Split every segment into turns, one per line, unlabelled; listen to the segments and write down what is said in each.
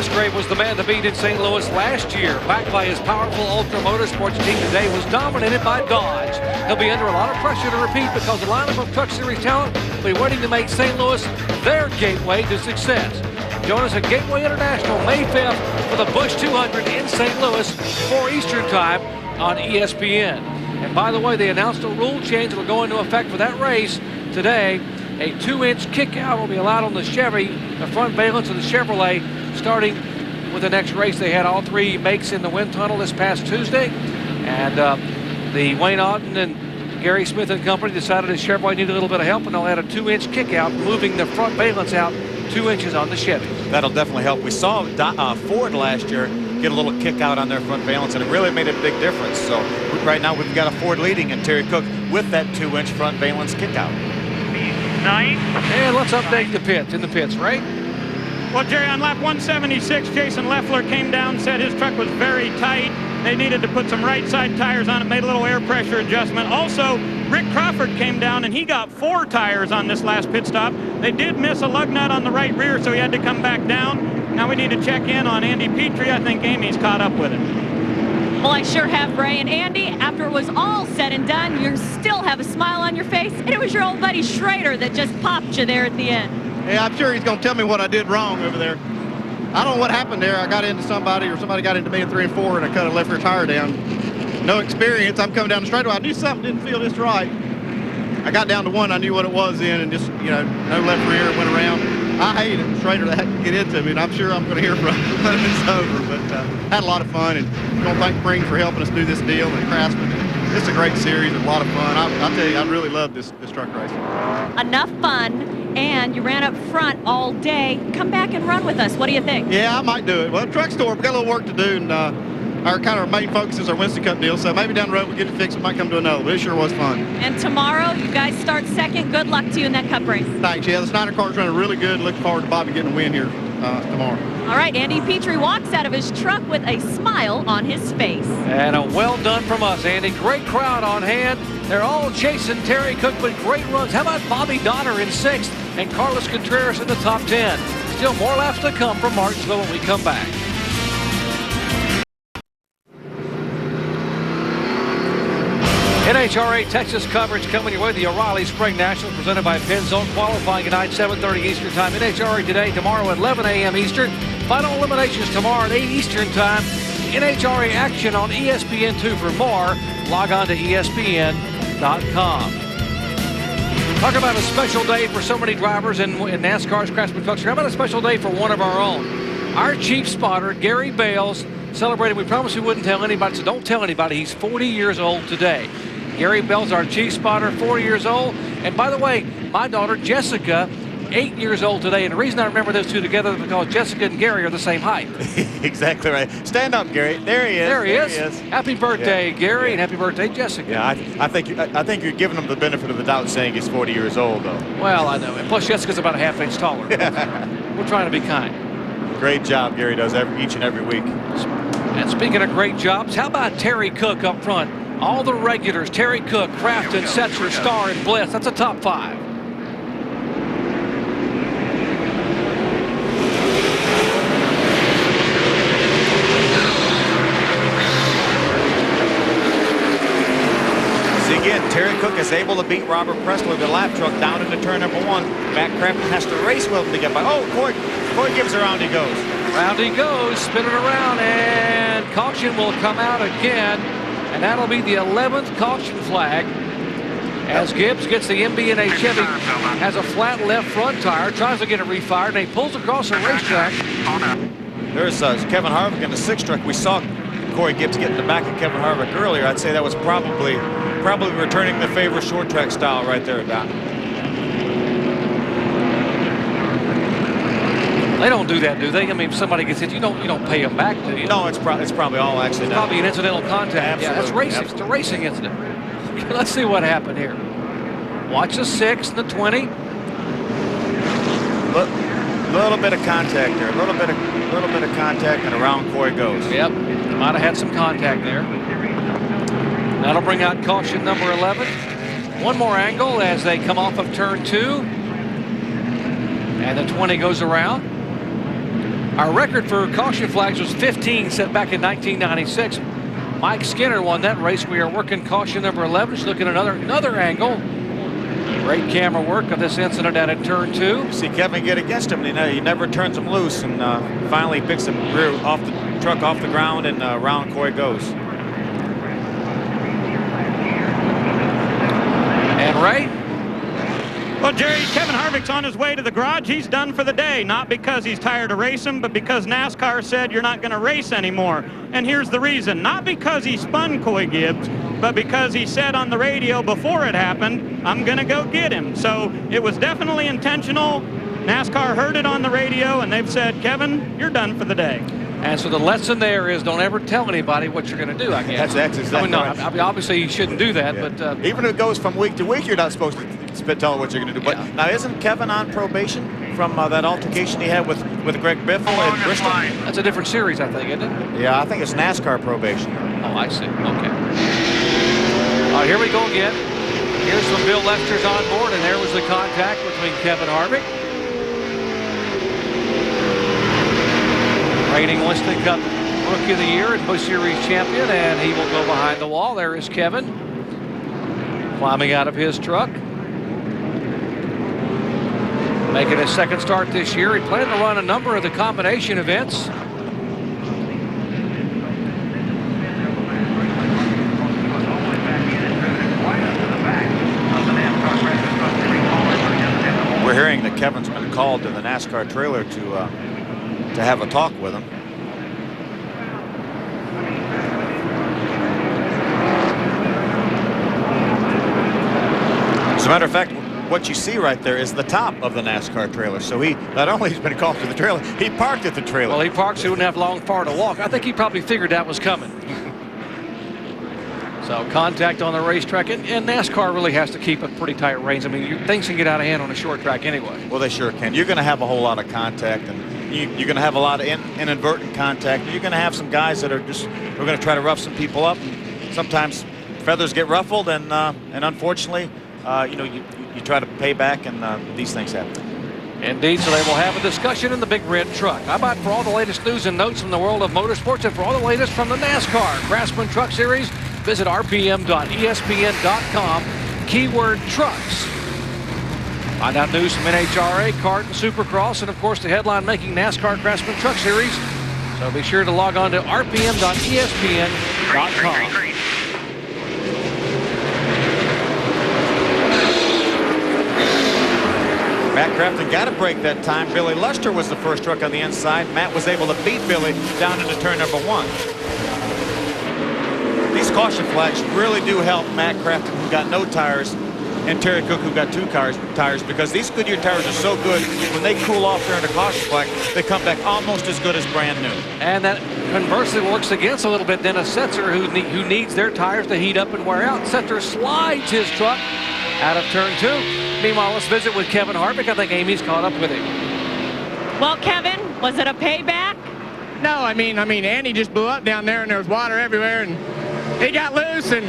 Musgrave was the man to beat in St. Louis last year. Backed by his powerful Ultra Motorsports team today, was dominated by Dodge. He'll be under a lot of pressure to repeat because the lineup of Truck Series talent will be waiting to make St. Louis their gateway to success. Join us at Gateway International May 5th for the Busch 200 in St. Louis, 4 Eastern Time on ESPN. And by the way, they announced a rule change that will go into effect for that race today. A 2-inch kickout will be allowed on the Chevy, the front valence of the Chevrolet, starting with the next race. They had all 3 makes in the wind tunnel this past Tuesday. And the Wayne Auden and Gary Smith and company decided the Chevrolet needed a little bit of help, and they'll add a 2-inch kickout, moving the front valence out 2 inches on the Chevy.
That'll definitely help. We saw Ford last year get a little kick out on their front valence, and it really made a big difference. So right now we've got a Ford leading, and Terry Cook with that 2-inch front valence kick out.
And let's update the pits. In the pits, right?
Well, Jerry, on lap 176, Jason Leffler came down, said his truck was very tight. They needed to put some right side tires on it, made a little air pressure adjustment. Also, Rick Crawford came down and he got 4 tires on this last pit stop. They did miss a lug nut on the right rear, so he had to come back down. Now we need to check in on Andy Petrie. I think Amy's caught up with him.
Well, I sure have, Ray. And Andy, after it was all said and done, you still have a smile on your face. And it was your old buddy Schrader that just popped you there at the end.
Yeah, I'm sure he's going to tell me what I did wrong over there. I don't know what happened there. I got into somebody, or somebody got into me in 3 and 4, and I cut a left rear tire down. No experience. I'm coming down the straightaway. I knew something didn't feel just right. I got down to 1. I knew what it was in, and just, you know, no left rear, went around. I hate it. Schrader that had to get into me, and I'm sure I'm going to hear from him when it's over. But had a lot of fun, and I'm going to thank Spring for helping us do this deal, and Craftsman. It's a great series and a lot of fun. I'll tell you, I really love this truck race.
Enough fun, and you ran up front all day. Come back and run with us. What do you think?
Yeah, I might do it. Well, truck store, we got a little work to do, and our main focus is our Winston Cup deal. So maybe down the road we'll get it fixed. We might come to another. But it sure was fun.
And tomorrow, you guys start second. Good luck to you in that Cup race.
Thanks. Yeah, the Snyder car's running really good. Looking forward to Bobby getting a win here tomorrow.
All right, Andy Petrie walks out of his truck with a smile on his face.
And a well done from us, Andy. Great crowd on hand. They're all chasing Terry Cook with great runs. How about Bobby Donner in 6th and Carlos Contreras in the top 10? Still more laps to come from Martinsville when we come back. NHRA Texas coverage coming your way. The O'Reilly Spring National presented by Pennzoil, qualifying tonight 7:30 Eastern Time. NHRA today, tomorrow at 11 a.m. Eastern. Final eliminations tomorrow at 8 Eastern Time. NHRA action on ESPN2 for more. Log on to ESPN.com. Talk about a special day for so many drivers in NASCAR's Craftsman Truck Series. How about a special day for one of our own? Our chief spotter, Gary Bales, celebrated. We promised we wouldn't tell anybody, so don't tell anybody. He's 40 years old today. Gary Bell's our chief spotter, 40 years old. And by the way, my daughter, Jessica, 8 years old today. And the reason I remember those two together is because Jessica and Gary are the same height.
Exactly right. Stand up, Gary. There he is.
There he is. Happy birthday, Gary, and happy birthday, Jessica.
Yeah, I think you're giving him the benefit of the doubt saying he's 40 years old, though.
Well, I know. And plus, Jessica's about a ½ inch taller. We're trying to be kind.
Great job Gary does each and every week.
And speaking of great jobs, how about Terry Cook up front? All the regulars, Terry Cook, Crafton, Setzer, Starr, and Bliss. That's a top 5.
See again, Terry Cook is able to beat Robert Presley with the lap truck down into turn number 1. Matt Crafton has to race with him to get by. Oh, Corey gives around, he goes.
Round he goes, spinning around, and caution will come out again. And that'll be the 11th caution flag as Gibbs gets the MB&A Chevy, has a flat left front tire, tries to get it refired, and he pulls across the racetrack.
There's Kevin Harvick in the 6th truck. We saw Corey Gibbs get in the back of Kevin Harvick earlier. I'd say that was probably returning the favor short track style right there, Don.
They don't do that, do they? I mean, if somebody gets hit, you don't pay them back, do you?
No, it's probably all accidental.
It's probably an incidental contact.
Absolutely.
Yeah, that's racing.
Absolutely.
It's a racing incident. Let's see what happened here. Watch the 6 and the 20.
Little bit of contact there. A little bit of contact, and around Corey goes.
Yep, they might have had some contact there. That'll bring out caution number 11. One more angle as they come off of turn 2. And the 20 goes around. Our record for caution flags was 15, set back in 1996. Mike Skinner won that race. We are working caution number 11. Just looking at another angle. Great camera work of this incident out at turn 2.
You see Kevin get against him, and he never turns him loose, and finally picks him rear off the truck off the ground, and round Coy goes.
And Ray?
Well, Jerry, Kevin Harvick's on his way to the garage. He's done for the day, not because he's tired of racing, but because NASCAR said you're not going to race anymore. And here's the reason. Not because he spun Coy Gibbs, but because he said on the radio before it happened, I'm going to go get him. So it was definitely intentional. NASCAR heard it on the radio, and they've said, Kevin, you're done for the day.
And so the lesson there is don't ever tell anybody what you're going to do, I guess.
That's exactly
I mean, no,
right.
obviously you shouldn't do that,
Yeah.
but...
even if it goes from week to week, you're not supposed to tell what you're going to do. But
Yeah.
now, isn't Kevin on probation from that altercation he had with Greg Biffle in Bristol?
That's a different series, I think, isn't it?
Yeah, I think it's NASCAR probation.
Oh, I see. Okay. Here we go again. Here's some Bill Lester's on board, and there was the contact between Kevin Harvick. Reigning Winston Cup Rookie of the Year and Busch Series champion, and he will go behind the wall. There is Kevin climbing out of his truck. Making his second start this year. He planned to run a number of the combination events.
We're hearing that Kevin's been called to the NASCAR trailer to have a talk with him. As a matter of fact, what you see right there is the top of the NASCAR trailer. So he not only has been called to the trailer, he parked at the trailer.
Well, he parked so he wouldn't have long far to walk. I think he probably figured that was coming. So contact on the racetrack, and NASCAR really has to keep a pretty tight reins. I mean, things can get out of hand on a short track anyway.
Well, they sure can. You're going to have a whole lot of contact, and you're going to have a lot of inadvertent contact. You're going to have some guys that are going to try to rough some people up. And sometimes feathers get ruffled, and unfortunately, you try to pay back, and these things happen.
Indeed, so they will have a discussion in the big red truck. How about for all the latest news and notes from the world of motorsports and for all the latest from the NASCAR Craftsman Truck Series, visit rpm.espn.com, keyword trucks. Find out news from NHRA, kart, and Supercross, and of course the headline making NASCAR Craftsman Truck Series. So be sure to log on to rpm.espn.com.
Matt Crafton got a break that time. Billy Luster was the first truck on the inside. Matt was able to beat Billy down into turn number 1. These caution flags really do help Matt Crafton, who got no tires, and Terry Cook, who got 2 tires, because these Goodyear tires are so good. When they cool off during the caution flag, they come back almost as good as brand new.
And that conversely works against a little bit Dennis Setzer, who needs their tires to heat up and wear out. Setzer slides his truck out of turn 2. Meanwhile, let's visit with Kevin Harvick. I think Amy's caught up with him.
Well, Kevin, was it a payback?
No, I mean, Andy just blew up down there, and there was water everywhere, and he got loose, and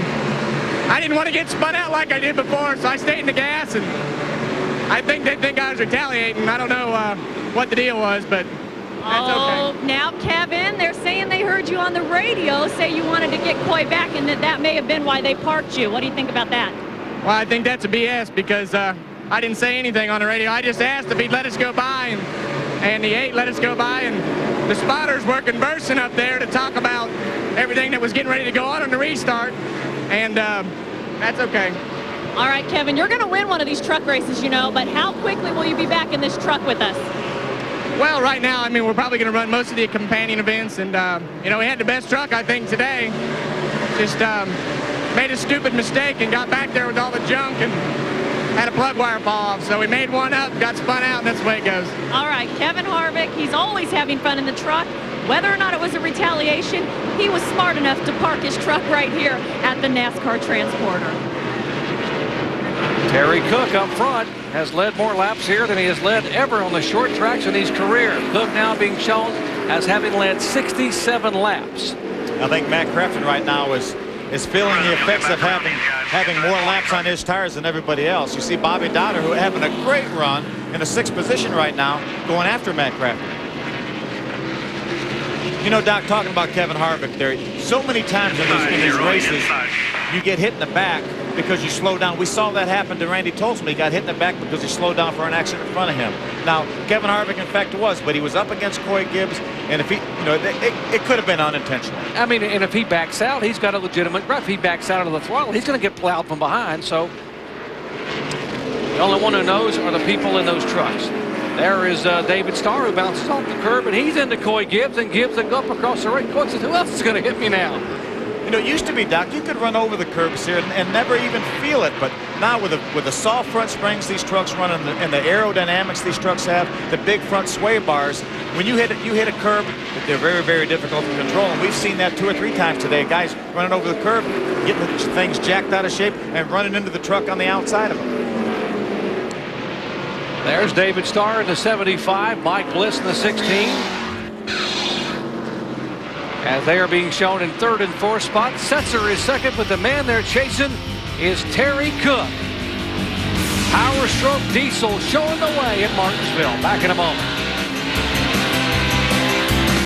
I didn't want to get spun out like I did before, so I stayed in the gas, and I think they think I was retaliating. I don't know what the deal was, but that's okay.
Now, Kevin, they're saying they heard you on the radio say you wanted to get Coy back, and that may have been why they parked you. What do you think about that?
Well, I think that's a BS because I didn't say anything on the radio. I just asked if he'd let us go by, and he ain't let us go by, and the spotters were conversing up there to talk about everything that was getting ready to go on the restart, and that's okay.
All right, Kevin, you're going to win one of these truck races, you know, but how quickly will you be back in this truck with us?
Well, right now, I mean, we're probably going to run most of the companion events, and, we had the best truck, I think, today. Just made a stupid mistake and got back there with all the junk and had a plug wire fall off. So we made one up, got spun out, and that's the way it goes.
All right, Kevin Harvick, he's always having fun in the truck. Whether or not it was a retaliation, he was smart enough to park his truck right here at the NASCAR transporter.
Terry Cook up front has led more laps here than he has led ever on the short tracks in his career. Cook now being shown as having led 67 laps.
I think Matt Crafton right now is feeling the effects of having more laps on his tires than everybody else. You see Bobby Dodder, who having a great run in the 6th position right now, going after Matt Crafton. You know, Doc, talking about Kevin Harvick there, so many times in these races, you get hit in the back because you slow down. We saw that happen to Randy Tolson. He got hit in the back because he slowed down for an accident in front of him. Now, Kevin Harvick, in fact, was, but he was up against Coy Gibbs, and if he, you know, it could have been unintentional.
I mean, and if he backs out, he's got a legitimate rep. If he backs out of the throttle, he's going to get plowed from behind. So the only one who knows are the people in those trucks. There is David Starr, who bounces off the curb, and he's into Coy Gibbs, and Gibbs will go up across the right. Coy says, who else is going to hit me now?
You know, it used to be, Doc, you could run over the curbs here and never even feel it. But now with the soft front springs these trucks run and the aerodynamics these trucks have, the big front sway bars, when you hit a curb, they're very, very difficult to control. And we've seen that 2 or 3 times today. Guys running over the curb, getting the things jacked out of shape and running into the truck on the outside of them.
There's David Starr in the 75, Mike Bliss in the 16. As they are being shown in 3rd and 4th spot. Setzer is 2nd, but the man they're chasing is Terry Cook. Power Stroke Diesel showing the way at Martinsville. Back in a moment.